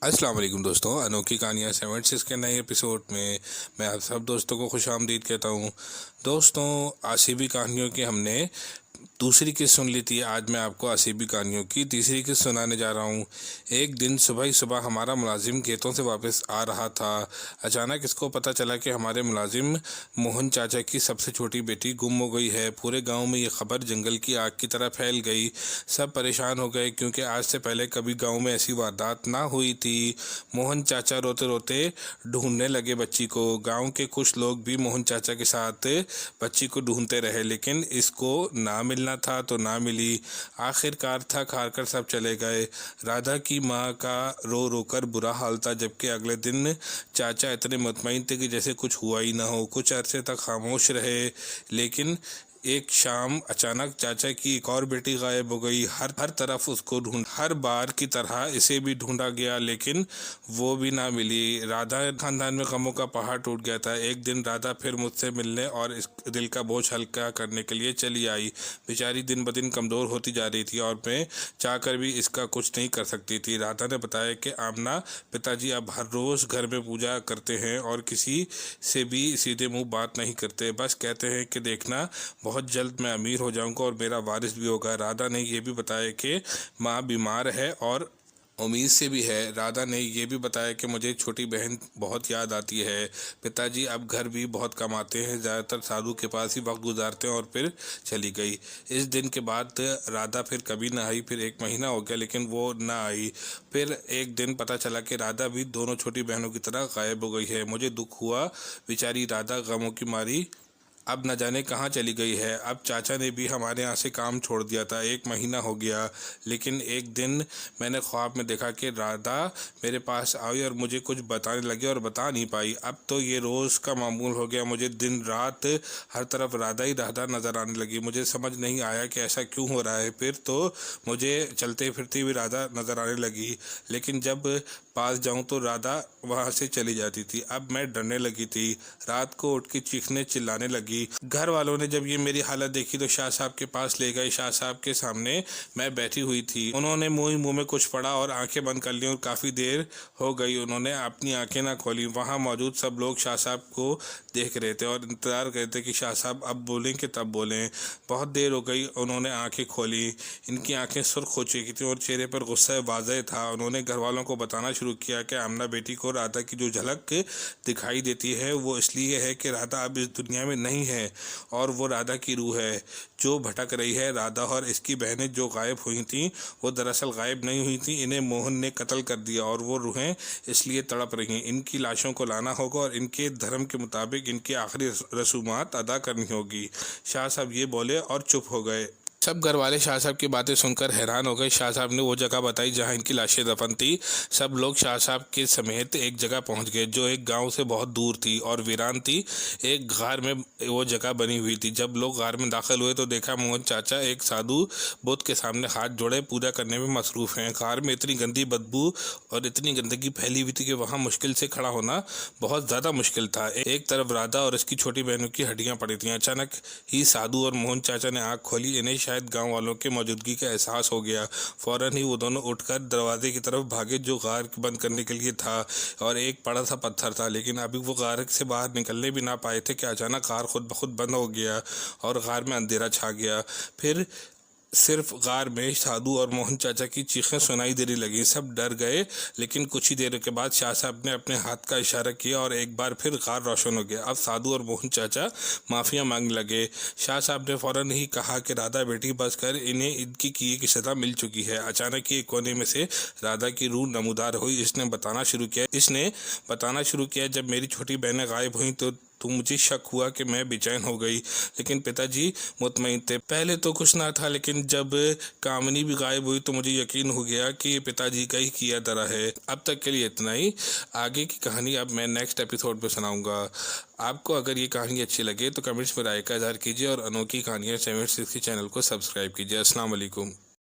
अस्सलाम वालेकुम दोस्तों, अनोखी कहानियाँ 76 के नए एपिसोड में मैं आप सब दोस्तों को खुशामदीद कहता हूँ। दोस्तों, आसिफी कहानियों की हमने दूसरी किस्त सुन ली थी। आज मैं आपको आसिफी कहानियों की तीसरी किस्त सुनाने जा रहा हूँ। एक दिन सुबह ही सुबह हमारा मुलाजिम खेतों से वापस आ रहा था। अचानक इसको पता चला कि हमारे मुलाजिम मोहन चाचा की सबसे छोटी बेटी गुम हो गई है। पूरे गांव में ये खबर जंगल की आग की तरह फैल गई। सब परेशान हो गए क्योंकि आज से पहले कभी गांव में ऐसी वारदात ना हुई थी। मोहन चाचा रोते रोते ढूंढने लगे बच्ची को। गांव के कुछ लोग भी मोहन चाचा के साथ बच्ची को ढूंढते रहे, लेकिन इसको ना मिलना था तो ना मिली। आखिरकार थक हार कर सब चले गए। राधा की माँ का रो रो कर बुरा हाल था, जबकि अगले दिन चाचा इतने मुतमईन थे कि जैसे कुछ हुआ ही ना हो। कुछ अरसे तक खामोश रहे, लेकिन एक शाम अचानक चाचा की एक और बेटी गायब हो गई। हर हर तरफ उसको ढूंढ, हर बार की तरह इसे भी ढूंढा गया, लेकिन वो भी ना मिली। राधा खानदान में गमों का पहाड़ टूट गया था। एक दिन राधा फिर मुझसे मिलने और इस दिल का बोझ हल्का करने के लिए चली आई। बेचारी दिन ब दिन कमज़ोर होती जा रही थी और मैं चाहकर भी इसका कुछ नहीं कर सकती थी। राधा ने बताया कि आमना पिताजी अब हर रोज़ घर में पूजा करते हैं और किसी से भी सीधे मुंह बात नहीं करते। बस कहते हैं कि देखना, बहुत जल्द मैं अमीर हो जाऊंगा और मेरा वारिस भी होगा। राधा ने यह भी बताया कि माँ बीमार है और उम्मीद से भी है। राधा ने यह भी बताया कि मुझे छोटी बहन बहुत याद आती है। पिताजी अब घर भी बहुत कम आते हैं, ज़्यादातर साधु के पास ही वक्त गुजारते हैं। और फिर चली गई। इस दिन के बाद राधा फिर कभी ना आई। फिर 1 महीना हो गया, लेकिन वो ना आई। फिर एक दिन पता चला कि राधा भी दोनों छोटी बहनों की तरह गायब हो गई है। मुझे दुख हुआ। बेचारी राधा गमों की मारी अब न जाने कहाँ चली गई है। अब चाचा ने भी हमारे यहाँ से काम छोड़ दिया था। 1 महीना हो गया, लेकिन एक दिन मैंने ख्वाब में देखा कि राधा मेरे पास आई और मुझे कुछ बताने लगी और बता नहीं पाई। अब तो ये रोज़ का मामूल हो गया। मुझे दिन रात हर तरफ राधा ही राधा नज़र आने लगी। मुझे समझ नहीं आया कि ऐसा क्यों हो रहा है। फिर तो मुझे चलते फिरते भी राधा नज़र आने लगी, लेकिन जब पास जाऊं तो राधा वहां से चली जाती थी। अब मैं डरने लगी थी। रात को उठ के चीखने चिल्लाने लगी। घर वालों ने जब ये मेरी हालत देखी तो शाह साहब के पास ले गए। शाह साहब के सामने मैं बैठी हुई थी। उन्होंने मुंह में कुछ पड़ा और आंखें बंद कर ली और काफ़ी देर हो गई उन्होंने अपनी आंखें ना खोली। वहाँ मौजूद सब लोग शाह साहब को देख रहे थे और इंतज़ार कर रहे थे कि शाह साहब अब बोलें कि तब बोलें। बहुत देर हो गई, उन्होंने आंखें खोली। इनकी आंखें सुर्ख हो चुकी थी और चेहरे पर गुस्सा वाज़ेह था। उन्होंने घर वालों को बताना शुरू किया कि आमना बेटी को राधा की जो झलक दिखाई देती है वो इसलिए है कि राधा अब इस दुनिया में नहीं है और वो राधा की रूह है जो भटक रही है। राधा और इसकी बहनें जो गायब हुई थीं वो दरअसल गायब नहीं हुई थीं, इन्हें मोहन ने कत्ल कर दिया और वो रूहें इसलिए तड़प रही हैं। इनकी लाशों को लाना होगा और इनके धर्म के मुताबिक इनकी आखिरी रसूमात अदा करनी होगी। शाह साहब ये बोले और चुप हो गए। सब घर वाले शाह साहब की बातें सुनकर हैरान हो गए। शाह साहब ने वो जगह बताई जहां इनकी लाशें दफन थी। सब लोग शाह साहब के समेत एक जगह पहुंच गए जो एक गांव से बहुत दूर थी और वीरान थी। एक गार में वो जगह बनी हुई थी। जब लोग गार में दाखिल हुए तो देखा मोहन चाचा एक साधु बुद्ध के सामने हाथ जोड़े पूजा करने में मसरूफ हैं। गार में इतनी गंदी बदबू और इतनी गंदगी फैली हुई थी कि वहाँ मुश्किल से खड़ा होना बहुत ज़्यादा मुश्किल था। एक तरफ राधा और इसकी छोटी बहनों की हड्डियाँ पड़ी थी। अचानक ही साधु और मोहन चाचा ने आँख खोली। इन्हें शायद गांव वालों के मौजूदगी का एहसास हो गया। फौरन ही वो दोनों उठकर दरवाजे की तरफ भागे जो गार बंद करने के लिए था और एक बड़ा सा पत्थर था, लेकिन अभी वो गार से बाहर निकलने भी ना पाए थे कि अचानक गार खुद ब खुद बंद हो गया और गार में अंधेरा छा गया। फिर सिर्फ गार में साधु और मोहन चाचा की चीखें सुनाई देने लगी। सब डर गए, लेकिन कुछ ही देर के बाद शाह साहब ने अपने हाथ का इशारा किया और एक बार फिर गार रोशन हो गया। अब साधु और मोहन चाचा माफिया मांगने लगे। शाह साहब ने फौरन ही कहा कि राधा बेटी बस कर, इन्हें इनकी किए की सजा मिल चुकी है। अचानक ही एक कोने में से राधा की रूह नमूदार हुई। इसने बताना शुरू किया जब मेरी छोटी बहनें गायब हुई तो मुझे शक हुआ कि मैं बेचैन हो गई, लेकिन पिताजी मुतमईन थे। पहले तो कुछ ना था, लेकिन जब कामनी भी गायब हुई तो मुझे यकीन हो गया कि ये पिताजी का ही किया धरा है। अब तक के लिए इतना ही। आगे की कहानी अब मैं नेक्स्ट एपिसोड में सुनाऊंगा। आपको अगर ये कहानी अच्छी लगे तो कमेंट्स में राय का इजहार कीजिए और अनोखी कहानियाँ 76 चैनल को सब्सक्राइब कीजिए। अस्सलाम वालेकुम।